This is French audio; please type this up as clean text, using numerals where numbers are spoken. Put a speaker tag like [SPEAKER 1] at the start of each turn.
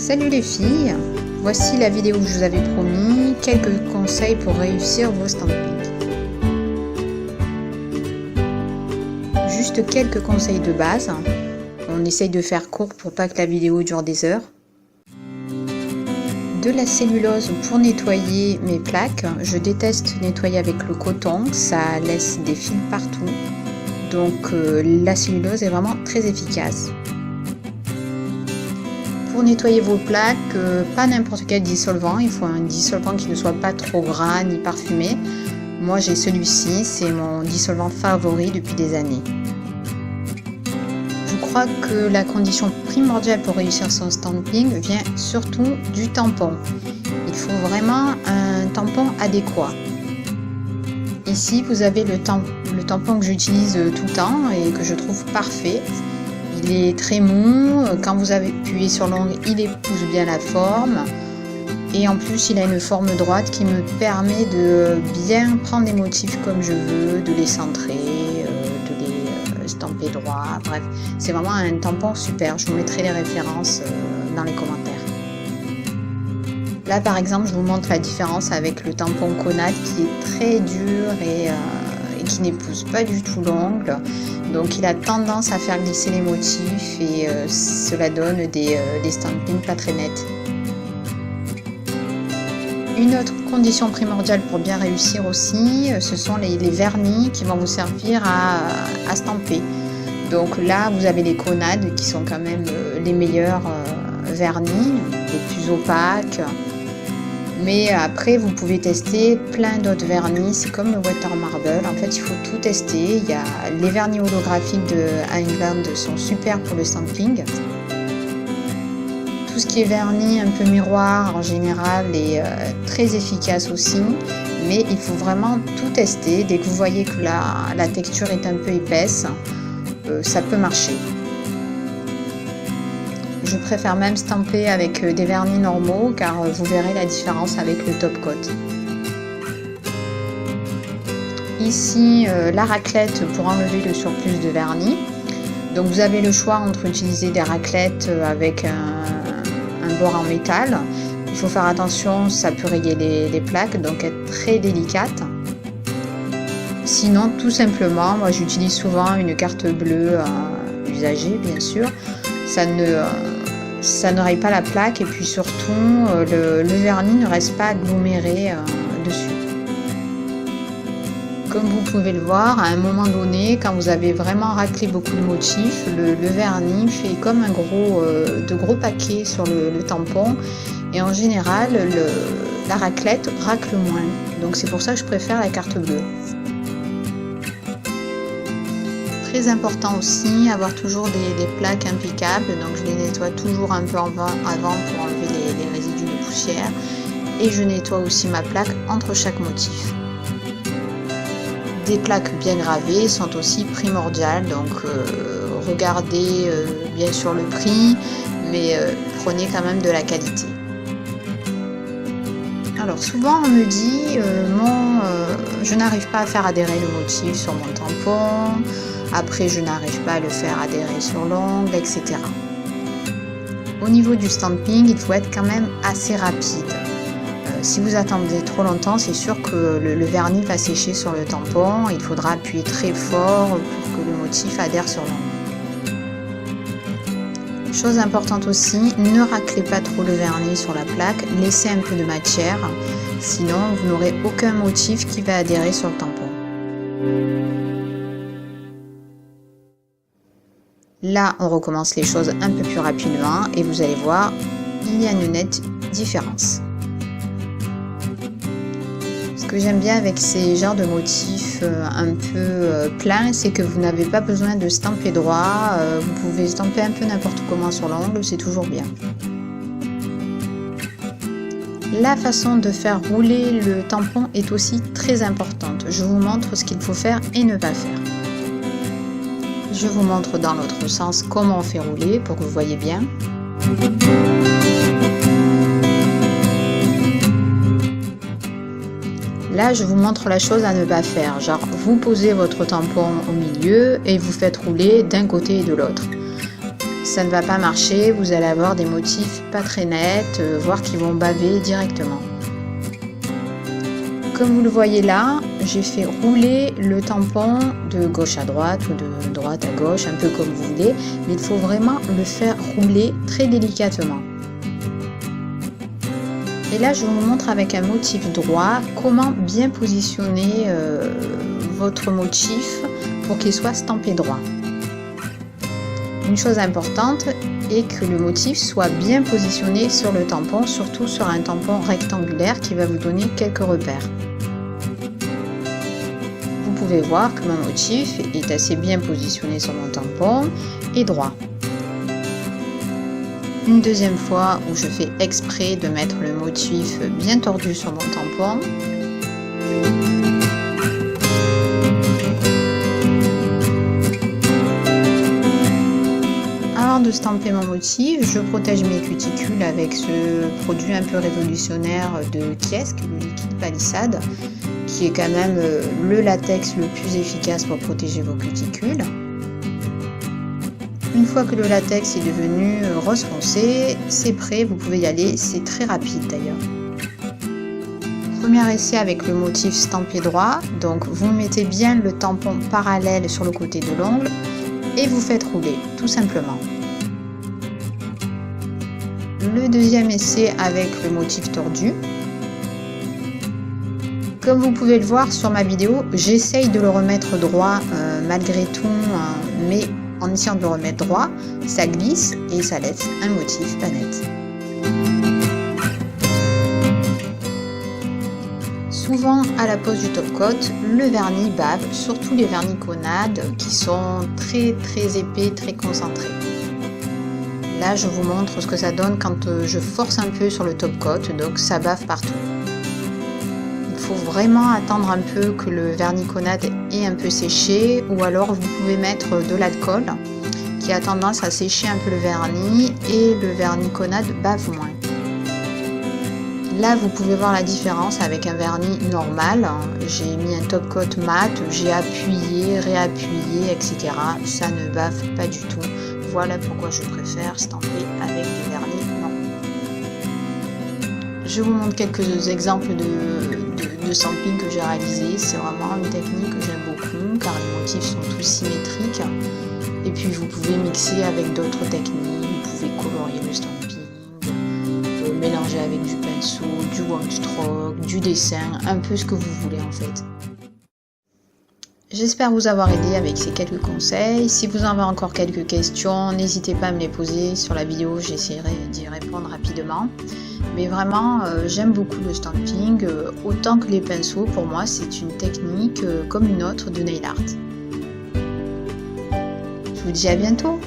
[SPEAKER 1] Salut les filles, voici la vidéo que je vous avais promis, quelques conseils pour réussir vos stampings. Juste quelques conseils de base, on essaye de faire court pour pas que la vidéo dure des heures. De la cellulose pour nettoyer mes plaques, je déteste nettoyer avec le coton, ça laisse des fils partout, donc la cellulose est vraiment très efficace. Pour nettoyer vos plaques, pas n'importe quel dissolvant, il faut un dissolvant qui ne soit pas trop gras ni parfumé. Moi j'ai celui-ci, c'est mon dissolvant favori depuis des années. Je crois que la condition primordiale pour réussir son stamping vient surtout du tampon. Il faut vraiment un tampon adéquat. Ici vous avez le tampon que j'utilise tout le temps et que je trouve parfait. Il est très mou, quand vous appuyez sur l'ongle, il épouse bien la forme. Et en plus, il a une forme droite qui me permet de bien prendre les motifs comme je veux, de les centrer, de les stamper droit. Bref, c'est vraiment un tampon super. Je vous mettrai les références dans les commentaires. Là, par exemple, je vous montre la différence avec le tampon Conad qui est très dur et qui n'épouse pas du tout l'ongle. Donc il a tendance à faire glisser les motifs et cela donne des stampings pas très nets. Une autre condition primordiale pour bien réussir aussi, ce sont les vernis qui vont vous servir à stamper. Donc là vous avez les Conad qui sont quand même les meilleurs vernis, les plus opaques. Mais après, vous pouvez tester plein d'autres vernis, c'est comme le Water Marble, en fait il faut tout tester. Il y a les vernis holographiques de England sont super pour le stamping. Tout ce qui est vernis un peu miroir en général est très efficace aussi, mais il faut vraiment tout tester. Dès que vous voyez que la texture est un peu épaisse, ça peut marcher. Je préfère même stamper avec des vernis normaux car vous verrez la différence avec le top coat. Ici la raclette pour enlever le surplus de vernis. Donc vous avez le choix entre utiliser des raclettes avec un bord en métal. Il faut faire attention, ça peut rayer les plaques, donc être très délicate. Sinon tout simplement, moi j'utilise souvent une carte bleue usagée bien sûr. Ça ne raye pas la plaque et puis surtout le vernis ne reste pas aggloméré dessus. Comme vous pouvez le voir, à un moment donné, quand vous avez vraiment raclé beaucoup de motifs, le vernis fait comme de gros paquets sur le tampon et en général la raclette racle moins. Donc c'est pour ça que je préfère la carte bleue. Très important aussi, avoir toujours des plaques impeccables, donc je les nettoie toujours un peu avant pour enlever les résidus de poussière et je nettoie aussi ma plaque entre chaque motif. Des plaques bien gravées sont aussi primordiales, donc regardez bien sûr le prix, mais prenez quand même de la qualité. Alors souvent on me dit je n'arrive pas à faire adhérer le motif sur mon tampon, après je n'arrive pas à le faire adhérer sur l'ongle, etc. Au niveau du stamping, il faut être quand même assez rapide. Si vous attendez trop longtemps, c'est sûr que le vernis va sécher sur le tampon, il faudra appuyer très fort pour que le motif adhère sur l'ongle. Chose importante aussi, ne raclez pas trop le vernis sur la plaque, laissez un peu de matière, sinon vous n'aurez aucun motif qui va adhérer sur le tampon. Là, on recommence les choses un peu plus rapidement et vous allez voir, il y a une nette différence. Ce que j'aime bien avec ces genres de motifs un peu pleins, c'est que vous n'avez pas besoin de stamper droit, vous pouvez stamper un peu n'importe comment sur l'ongle, c'est toujours bien. La façon de faire rouler le tampon est aussi très importante. Je vous montre ce qu'il faut faire et ne pas faire. Je vous montre dans l'autre sens comment on fait rouler pour que vous voyez bien. Là, je vous montre la chose à ne pas faire. Genre, vous posez votre tampon au milieu et vous faites rouler d'un côté et de l'autre. ça ne va pas marcher, vous allez avoir des motifs pas très nets, voire qui vont baver directement. Comme vous le voyez là, j'ai fait rouler le tampon de gauche à droite ou de droite à gauche, un peu comme vous voulez, mais il faut vraiment le faire rouler très délicatement. Et là, je vous montre avec un motif droit comment bien positionner votre motif pour qu'il soit stampé droit. Une chose importante est que le motif soit bien positionné sur le tampon, surtout sur un tampon rectangulaire qui va vous donner quelques repères. Vous pouvez voir que mon motif est assez bien positionné sur mon tampon et droit. Une deuxième fois où je fais exprès de mettre le motif bien tordu sur mon tampon. Avant de stamper mon motif, je protège mes cuticules avec ce produit un peu révolutionnaire de Kiesk, le liquide palissade, qui est quand même le latex le plus efficace pour protéger vos cuticules. Une fois que le latex est devenu rose foncé, c'est prêt, vous pouvez y aller, c'est très rapide d'ailleurs. Premier essai avec le motif stampé droit, donc vous mettez bien le tampon parallèle sur le côté de l'ongle et vous faites rouler, tout simplement. Le deuxième essai avec le motif tordu. Comme vous pouvez le voir sur ma vidéo, j'essaye de le remettre droit malgré tout, mais en essayant de le remettre droit, ça glisse et ça laisse un motif pas net. Souvent à la pose du top coat, le vernis bave, surtout les verniconnades qui sont très épais, très concentrés. Là je vous montre ce que ça donne quand je force un peu sur le top coat, donc ça bave partout. Il faut vraiment attendre un peu que le verniconnade ait un peu séché, ou alors vous pouvez mettre de l'alcool qui a tendance à sécher un peu le vernis et le verniconnade bave moins. Là vous pouvez voir la différence avec un vernis normal. J'ai mis un top coat mat, j'ai appuyé, réappuyé, etc. Ça ne bave pas du tout. Voilà pourquoi je préfère stamper avec des vernis normaux. Je vous montre quelques exemples de stamping que j'ai réalisé. C'est vraiment une technique que j'aime beaucoup car les motifs sont tous symétriques. Et puis vous pouvez mixer avec d'autres techniques. Vous pouvez colorier le stamping, mélanger avec du pinceau, du one stroke, du dessin, un peu ce que vous voulez en fait. J'espère vous avoir aidé avec ces quelques conseils. Si vous en avez encore quelques questions, n'hésitez pas à me les poser sur la vidéo, j'essaierai d'y répondre rapidement. Mais vraiment, j'aime beaucoup le stamping, autant que les pinceaux. Pour moi, c'est une technique comme une autre de nail art. Je vous dis à bientôt.